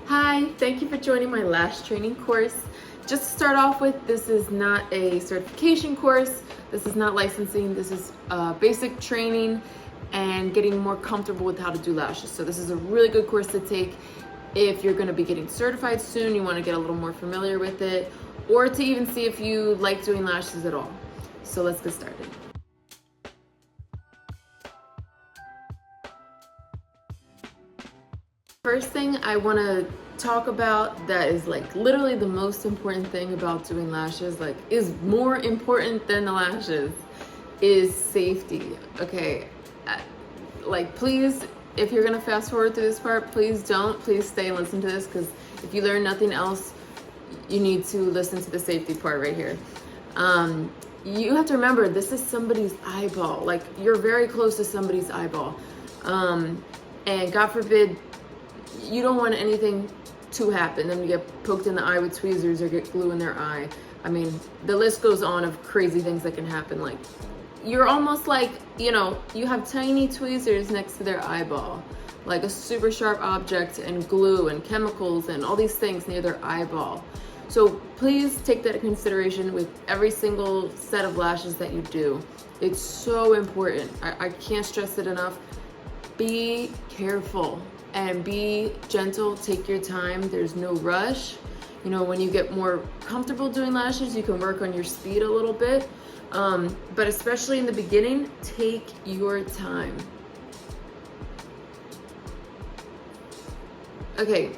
Hi, thank you for joining my lash training course. Just to start off with, this is not a certification course. This is not licensing. This is basic training and getting more comfortable with how to do lashes. So this is a really good course to take if you're going to be getting certified soon, you want to get a little more familiar with it, or to even see if you like doing lashes at all. So let's get started. First thing I want to talk about that is like literally the most important thing about doing lashes, like is more important than the lashes, is safety. Okay, like please, if you're gonna fast forward through this part, please don't. Please stay and listen to this, because if you learn nothing else, you need to listen to the safety part right here. You have to remember, this is somebody's eyeball. Like, you're very close to somebody's eyeball, and God forbid, you don't want anything to happen, them to get poked in the eye with tweezers or get glue in their eye. I mean, the list goes on of crazy things that can happen. Like, you're almost like, you know, you have tiny tweezers next to their eyeball, like a super sharp object, and glue and chemicals and all these things near their eyeball. So please take that into consideration with every single set of lashes that you do. It's so important. I can't stress it enough. Be careful and be gentle. Take your time. There's no rush. You know, when you get more comfortable doing lashes, you can work on your speed a little bit. But especially in the beginning, take your time. Okay,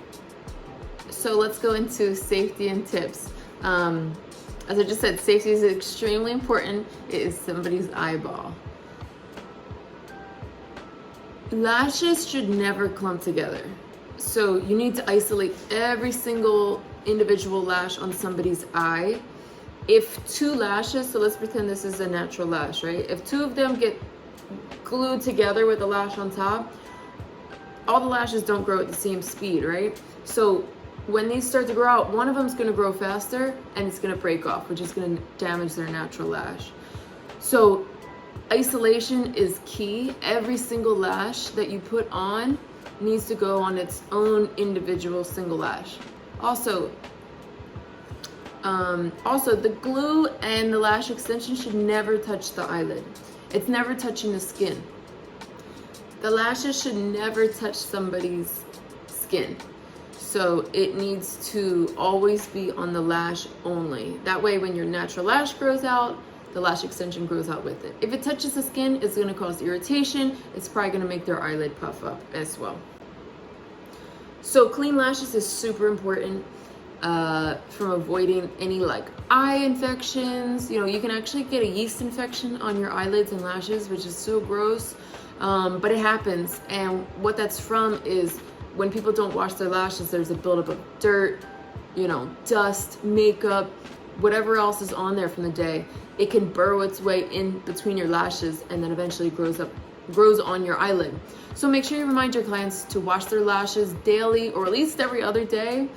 so let's go into safety and tips. As I just said, safety is extremely important. It is somebody's eyeball. Lashes should never clump together. So you need to isolate every single individual lash on somebody's eye. If two lashes, so let's pretend this is a natural lash, right? If two of them get glued together with a lash on top, all the lashes don't grow at the same speed, right? So when these start to grow out, one of them is going to grow faster and it's going to break off, which is going to damage their natural lash. So isolation is key. Every single lash that you put on needs to go on its own individual single lash. Also, the glue and the lash extension should never touch the eyelid. It's never touching the skin. The lashes should never touch somebody's skin. So it needs to always be on the lash only. That way, when your natural lash grows out, the lash extension grows out with it. If it touches the skin, it's gonna cause irritation. It's probably gonna make their eyelid puff up as well. So clean lashes is super important from avoiding any like eye infections. You know, you can actually get a yeast infection on your eyelids and lashes, which is so gross, but it happens. And what that's from is when people don't wash their lashes, there's a buildup of dirt, you know, dust, makeup, whatever else is on there from the day. It can burrow its way in between your lashes and then eventually grows on your eyelid. So make sure you remind your clients to wash their lashes daily, or at least every other day.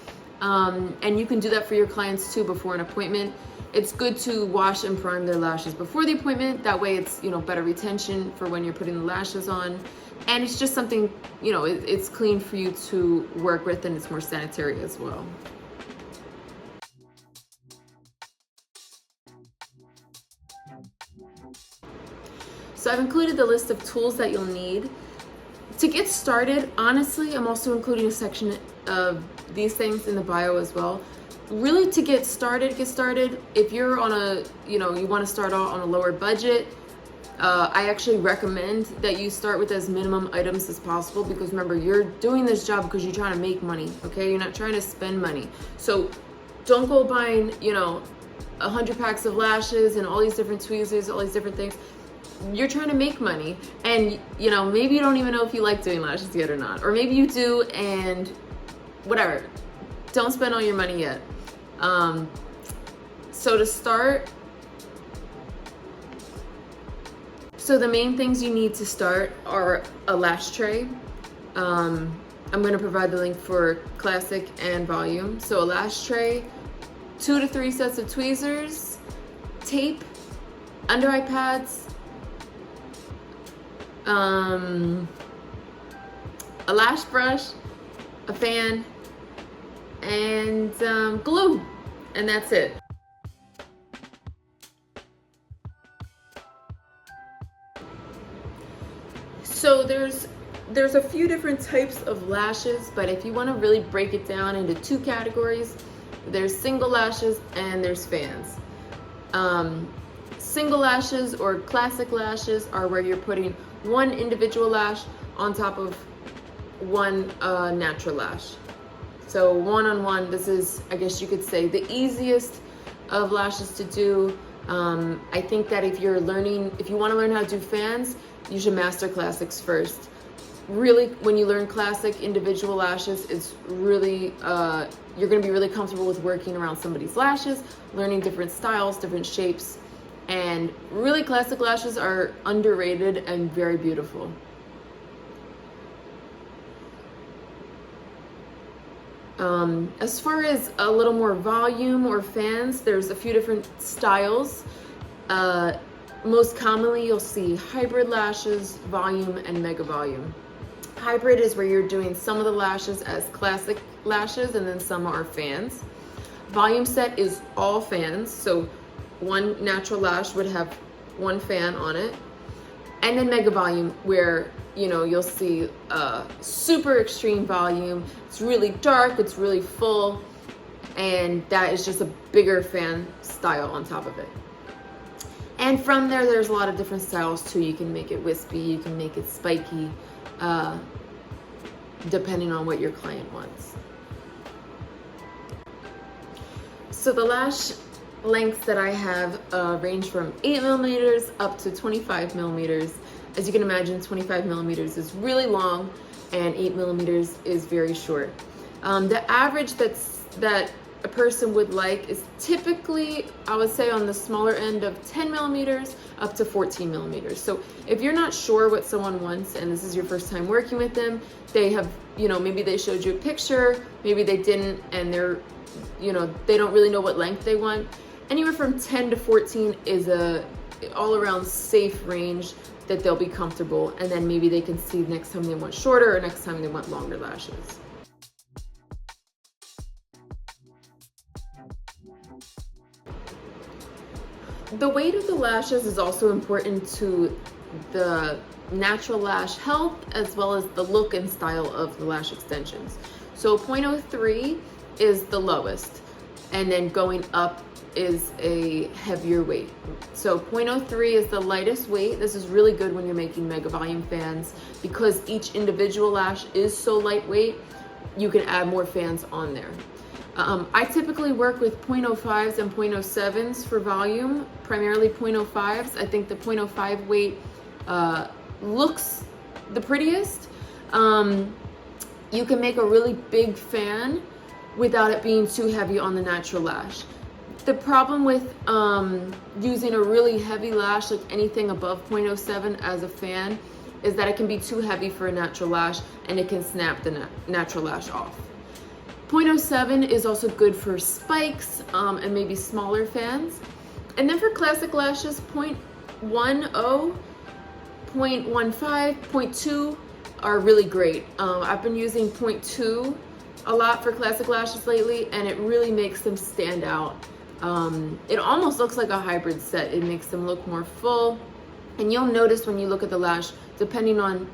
And you can do that for your clients too before an appointment. It's good to wash and prime their lashes before the appointment. That way it's, you know, better retention for when you're putting the lashes on. And it's just something, you know, it's clean for you to work with, and it's more sanitary as well. So I've included the list of tools that you'll need. To get started, honestly, I'm also including a section of these things in the bio as well. Really, to get started, if you're on a, you know, you want to start out on a lower budget, I actually recommend that you start with as minimum items as possible, because remember, you're doing this job because you're trying to make money, okay? You're not trying to spend money. So don't go buying, you know, 100 packs of lashes and all these different tweezers, all these different things. You're trying to make money, and you know, maybe you don't even know if you like doing lashes yet or not, or maybe you do, and whatever. Don't spend all your money yet. So to start, so the main things you need to start are a lash tray. I'm going to provide the link for classic and volume. So a lash tray, 2 to 3 sets of tweezers, tape, under eye pads, a lash brush, a fan, and glue, and that's it. So there's a few different types of lashes, but if you want to really break it down into two categories, there's single lashes and there's fans. Single lashes or classic lashes are where you're putting one individual lash on top of one natural lash. So one-on-one, this is, I guess you could say, the easiest of lashes to do. I think that if you want to learn how to do fans, you should master classics first. Really, when you learn classic individual lashes, it's really, you're gonna be really comfortable with working around somebody's lashes, learning different styles, different shapes, and really classic lashes are underrated and very beautiful. As far as a little more volume or fans, there's a few different styles. Most commonly, you'll see hybrid lashes, volume, and mega volume. Hybrid is where you're doing some of the lashes as classic lashes and then some are fans. Volume set is all fans, so one natural lash would have one fan on it. And then mega volume, where you'll see super extreme volume. It's really dark, it's really full, and that is just a bigger fan style on top of it. And from there's a lot of different styles too. You can make it wispy, you can make it spiky, depending on what your client wants. So the lash lengths that I have range from 8mm up to 25mm. As you can imagine, 25mm is really long and 8mm is very short. The average that a person would like is typically, I would say, on the smaller end of 10mm up to 14mm. So if you're not sure what someone wants and this is your first time working with them, they have, maybe they showed you a picture, maybe they didn't, and they don't really know what length they want. Anywhere from 10 to 14 is a all around safe range that they'll be comfortable, and then maybe they can see next time they want shorter or next time they want longer lashes. The weight of the lashes is also important to the natural lash health as well as the look and style of the lash extensions. So 0.03 is the lowest, and then going up is a heavier weight. So 0.03 is the lightest weight. This is really good when you're making mega volume fans because each individual lash is so lightweight, you can add more fans on there. I typically work with 0.05s and 0.07s for volume, primarily 0.05s. I think the 0.05 weight looks the prettiest. You can make a really big fan without it being too heavy on the natural lash. The problem with using a really heavy lash, like anything above 0.07 as a fan, is that it can be too heavy for a natural lash and it can snap the natural lash off. 0.07 is also good for spikes and maybe smaller fans. And then for classic lashes, 0.10, 0.15, 0.2 are really great. I've been using 0.2 a lot for classic lashes lately, and it really makes them stand out. It almost looks like a hybrid set. It makes them look more full. And you'll notice when you look at the lash, depending on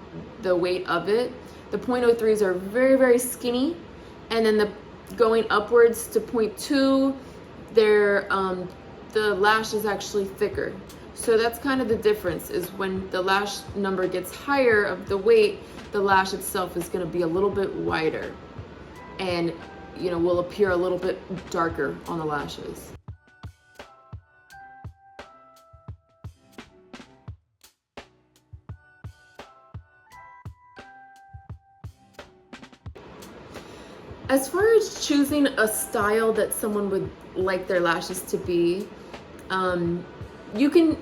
the weight of it, the 0.03s are very, very skinny. And then going upwards to 0.2, the lash is actually thicker. So that's kind of the difference, is when the lash number gets higher of the weight, the lash itself is going to be a little bit wider and will appear a little bit darker on the lashes. As far as choosing a style that someone would like their lashes to be, I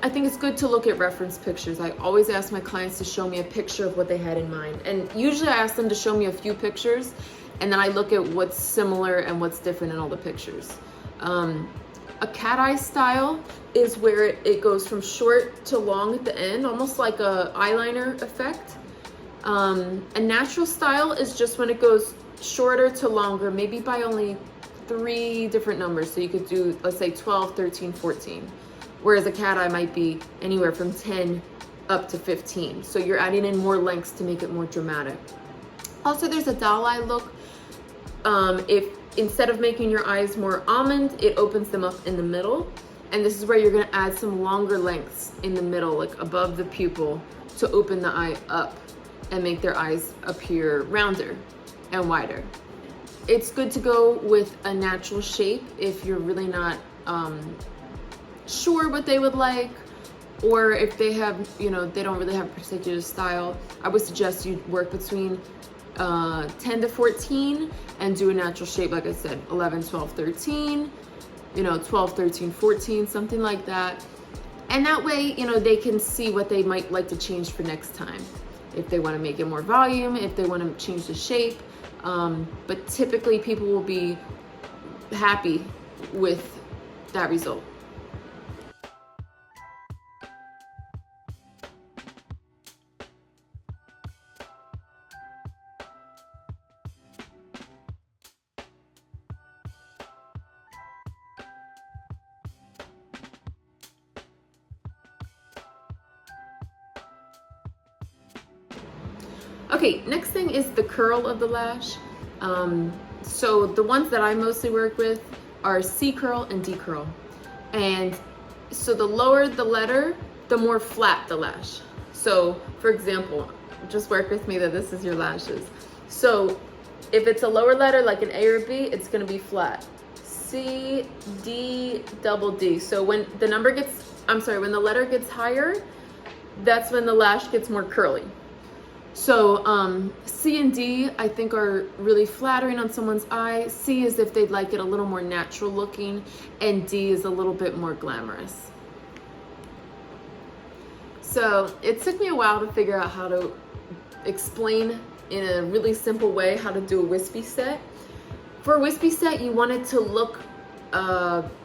think it's good to look at reference pictures. I always ask my clients to show me a picture of what they had in mind. And usually I ask them to show me a few pictures, and then I look at what's similar and what's different in all the pictures. A cat eye style is where it goes from short to long at the end, almost like a eyeliner effect. A natural style is just when it goes shorter to longer, maybe by only 3 different numbers. So you could do, let's say 12, 13, 14. Whereas a cat eye might be anywhere from 10 up to 15. So you're adding in more lengths to make it more dramatic. Also, there's a doll eye look. If instead of making your eyes more almond, it opens them up in the middle. And this is where you're gonna add some longer lengths in the middle, like above the pupil, to open the eye up and make their eyes appear rounder and wider. It's good to go with a natural shape if you're really not sure what they would like, or if they have, you know, they don't really have a particular style. I would suggest you work between 10 to 14 and do a natural shape, like I said, 11, 12, 13, you know, 12, 13, 14, something like that. And that way, you know, they can see what they might like to change for next time. If they want to make it more volume, if they want to change the shape. But typically people will be happy with that result. Okay, next thing is the curl of the lash. So the ones that I mostly work with are C curl and D curl. And so the lower the letter, the more flat the lash. So for example, just work with me that this is your lashes. So if it's a lower letter like an A or B, it's gonna be flat. C, D, double D. So when the number gets, when the letter gets higher, that's when the lash gets more curly. So C and D, I think, are really flattering on someone's eye. C is if they'd like it a little more natural looking, and D is a little bit more glamorous. So it took me a while to figure out how to explain in a really simple way how to do a wispy set. For a wispy set, you want it to look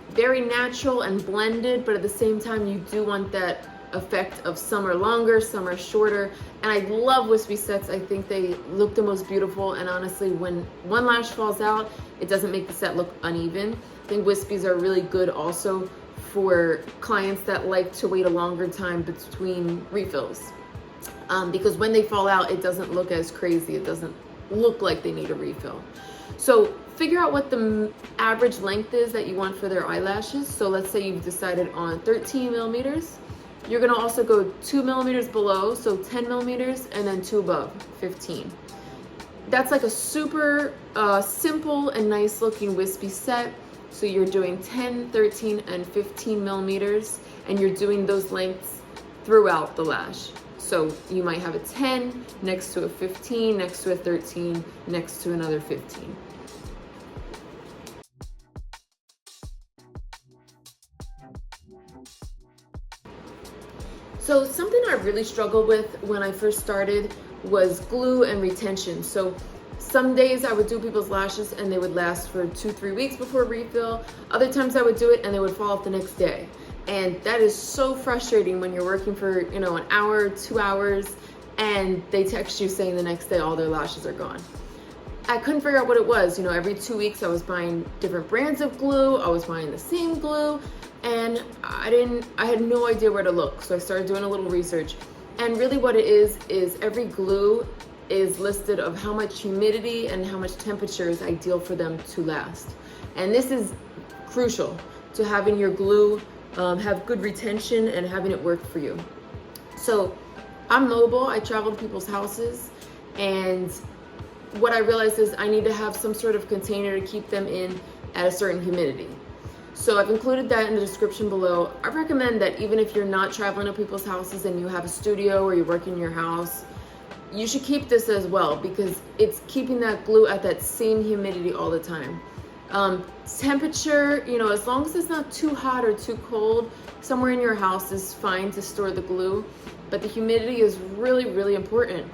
very natural and blended, but at the same time, you do want that effect of some are longer, some are shorter. And I love wispy sets. I think they look the most beautiful, and honestly, when one lash falls out, it doesn't make the set look uneven. I think wispies are really good also for clients that like to wait a longer time between refills, because when they fall out, it doesn't look as crazy. It doesn't look like they need a refill. So figure out what the average length is that you want for their eyelashes. So let's say you've decided on 13 millimeters. You're gonna also go 2 millimeters below, so 10 millimeters, and then 2 above, 15. That's like a super simple and nice looking wispy set. So you're doing 10, 13, and 15 millimeters, and you're doing those lengths throughout the lash. So you might have a 10 next to a 15, next to a 13, next to another 15. So something I really struggled with when I first started was glue and retention. So some days I would do people's lashes and they would last for 2-3 weeks before refill. Other times I would do it and they would fall off the next day. And that is so frustrating when you're working for, you know, an hour, 2 hours, and they text you saying the next day all their lashes are gone. I couldn't figure out what it was. You know, every 2 weeks I was buying different brands of glue. I was buying the same glue. And I had no idea where to look. So I started doing a little research. And really what it is every glue is listed of how much humidity and how much temperature is ideal for them to last. And this is crucial to having your glue have good retention and having it work for you. So I'm mobile, I travel to people's houses, and what I realized is I need to have some sort of container to keep them in at a certain humidity. So I've included that in the description below. I recommend that even if you're not traveling to people's houses and you have a studio or you work in your house, you should keep this as well, because it's keeping that glue at that same humidity all the time. Temperature, you know, as long as it's not too hot or too cold, somewhere in your house is fine to store the glue, but the humidity is really, really important.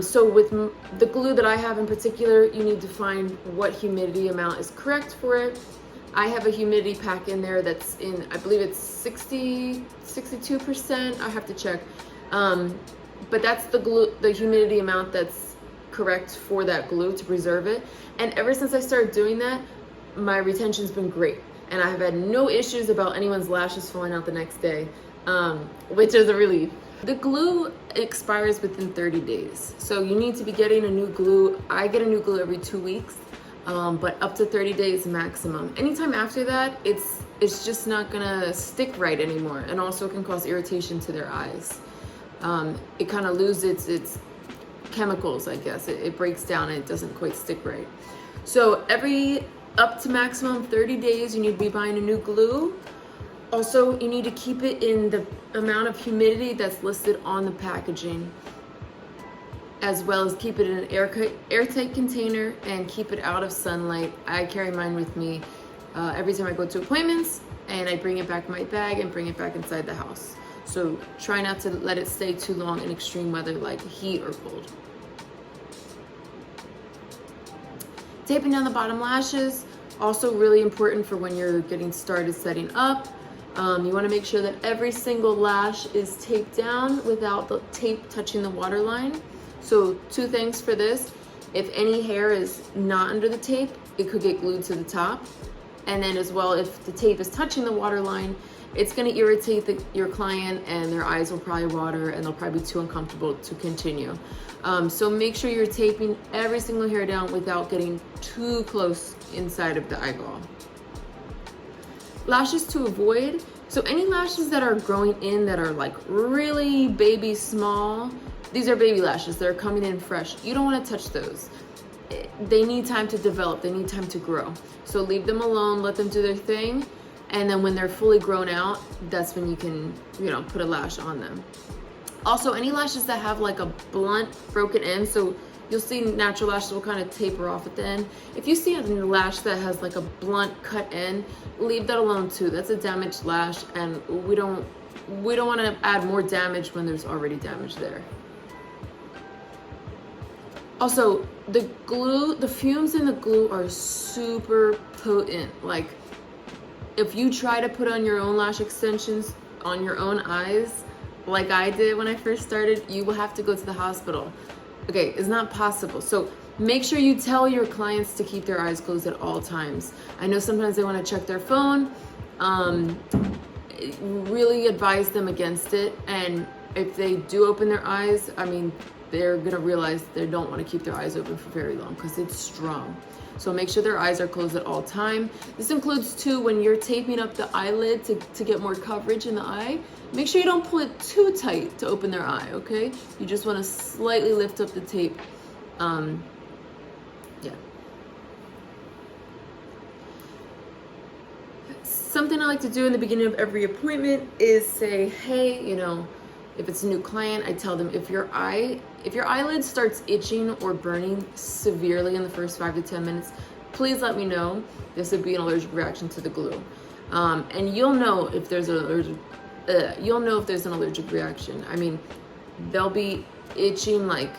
So with the glue that I have in particular, you need to find what humidity amount is correct for it. I have a humidity pack in there that's in, I believe it's 62%, I have to check. but that's the glue, the humidity amount that's correct for that glue to preserve it. And ever since I started doing that, my retention's been great, and I have had no issues about anyone's lashes falling out the next day, which is a relief. The glue expires within 30 days, so you need to be getting a new glue. I get a new glue every 2 weeks, but up to 30 days maximum. Anytime after that, it's just not gonna stick right anymore, and also can cause irritation to their eyes. It kind of loses its chemicals, I guess. It breaks down and it doesn't quite stick right. So every up to maximum 30 days, you need to be buying a new glue. Also, you need to keep it in the amount of humidity that's listed on the packaging, as well as keep it in an airtight container and keep it out of sunlight. I carry mine with me every time I go to appointments, and I bring it back in my bag and bring it back inside the house. So try not to let it stay too long in extreme weather like heat or cold. Taping down the bottom lashes, also really important for when you're getting started setting up. You want to make sure that every single lash is taped down without the tape touching the waterline. So 2 things for this: if any hair is not under the tape, it could get glued to the top. And then as well, if the tape is touching the waterline, it's going to irritate your client, and their eyes will probably water, and they'll probably be too uncomfortable to continue. So make sure you're taping every single hair down without getting too close inside of the eyeball. Lashes to avoid. So any lashes that are growing in that are like really baby small, these are baby lashes that are coming in fresh. You don't want to touch those. They need time to develop. They need time to grow. So leave them alone, let them do their thing. And then when they're fully grown out, that's when you can, put a lash on them. Also, any lashes that have like a blunt broken end, so you'll see natural lashes will kind of taper off at the end. If you see a lash that has like a blunt cut end, leave that alone too. That's a damaged lash, and we don't want to add more damage when there's already damage there. Also, the fumes in the glue are super potent. Like, if you try to put on your own lash extensions on your own eyes, like I did when I first started, you will have to go to the hospital. Okay, it's not possible. So make sure you tell your clients to keep their eyes closed at all times. I know sometimes they want to check their phone. Really advise them against it. And if they do open their eyes, they're gonna realize they don't want to keep their eyes open for very long because it's strong. So make sure their eyes are closed at all time. This includes too when you're taping up the eyelid to get more coverage in the eye. Make sure you don't pull it too tight to open their eye, okay? You just want to slightly lift up the tape. Yeah. Something I like to do in the beginning of every appointment is say, hey, if it's a new client, I tell them if your eyelid starts itching or burning severely in the first 5 to 10 minutes, please let me know. This would be an allergic reaction to the glue. And you'll know if there's an allergic reaction. They'll be itching like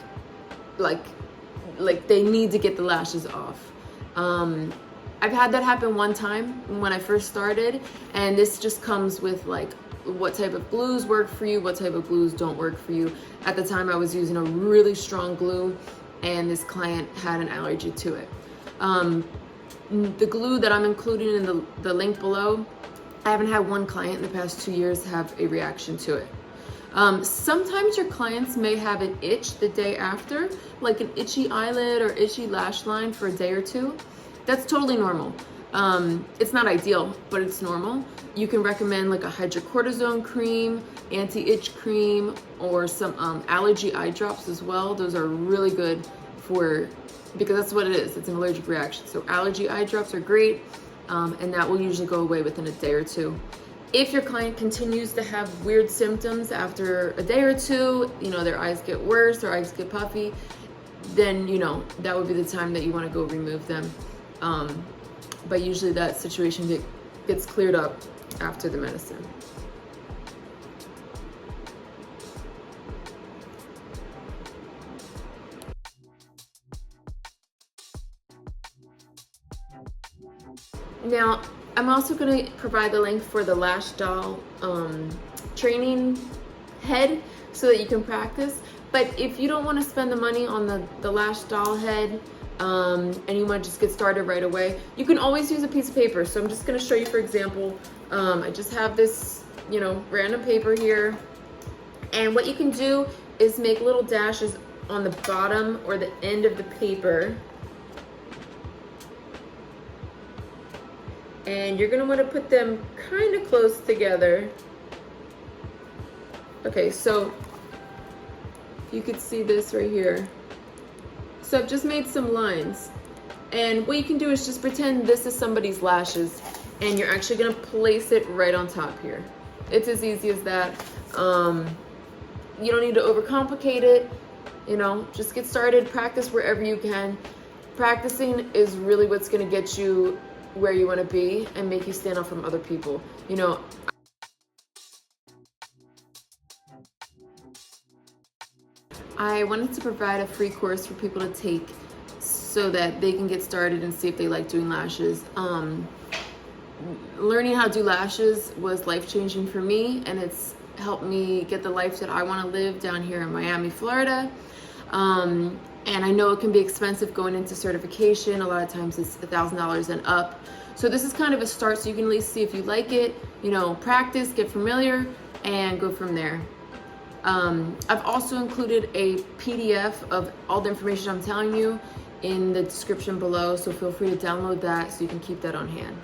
they need to get the lashes off. I've had that happen one time when I first started, and this just comes with like what type of glues work for you, what type of glues don't work for you. At the time I was using a really strong glue, and this client had an allergy to it. The glue that I'm including in the link below, I haven't had one client in the past 2 years have a reaction to it. Sometimes your clients may have an itch the day after, like an itchy eyelid or itchy lash line for a day or two. That's totally normal. It's not ideal, but it's normal. You can recommend like a hydrocortisone cream, anti-itch cream, or some allergy eye drops as well. Those are really good because that's what it is. It's an allergic reaction. So allergy eye drops are great, and that will usually go away within a day or two. If your client continues to have weird symptoms after a day or two, their eyes get worse, their eyes get puffy, then, that would be the time that you want to go remove them. But usually that situation gets cleared up after the medicine. Now, I'm also going to provide the link for the Lash doll training head so that you can practice. But if you don't want to spend the money on the lash doll head, and you want to just get started right away, you can always use a piece of paper. So I'm just going to show you, for example, I just have this, you know, random paper here. And what you can do is make little dashes on the bottom or the end of the paper. And you're gonna wanna put them kind of close together. Okay, so you could see this right here. So I've just made some lines. And what you can do is just pretend this is somebody's lashes, and you're actually gonna place it right on top here. It's as easy as that. You don't need to overcomplicate it. You know, just get started, practice wherever you can. Practicing is really what's gonna get you where you wanna be and make you stand out from other people. You know, I wanted to provide a free course for people to take so that they can get started and see if they like doing lashes. Learning how to do lashes was life-changing for me, and it's helped me get the life that I want to live down here in Miami, Florida. And I know it can be expensive going into certification. A lot of times it's $1,000 and up. So this is kind of a start, so you can at least see if you like it, you know, practice, get familiar, and go from there. I've also included a PDF of all the information I'm telling you in the description below, so feel free to download that so you can keep that on hand.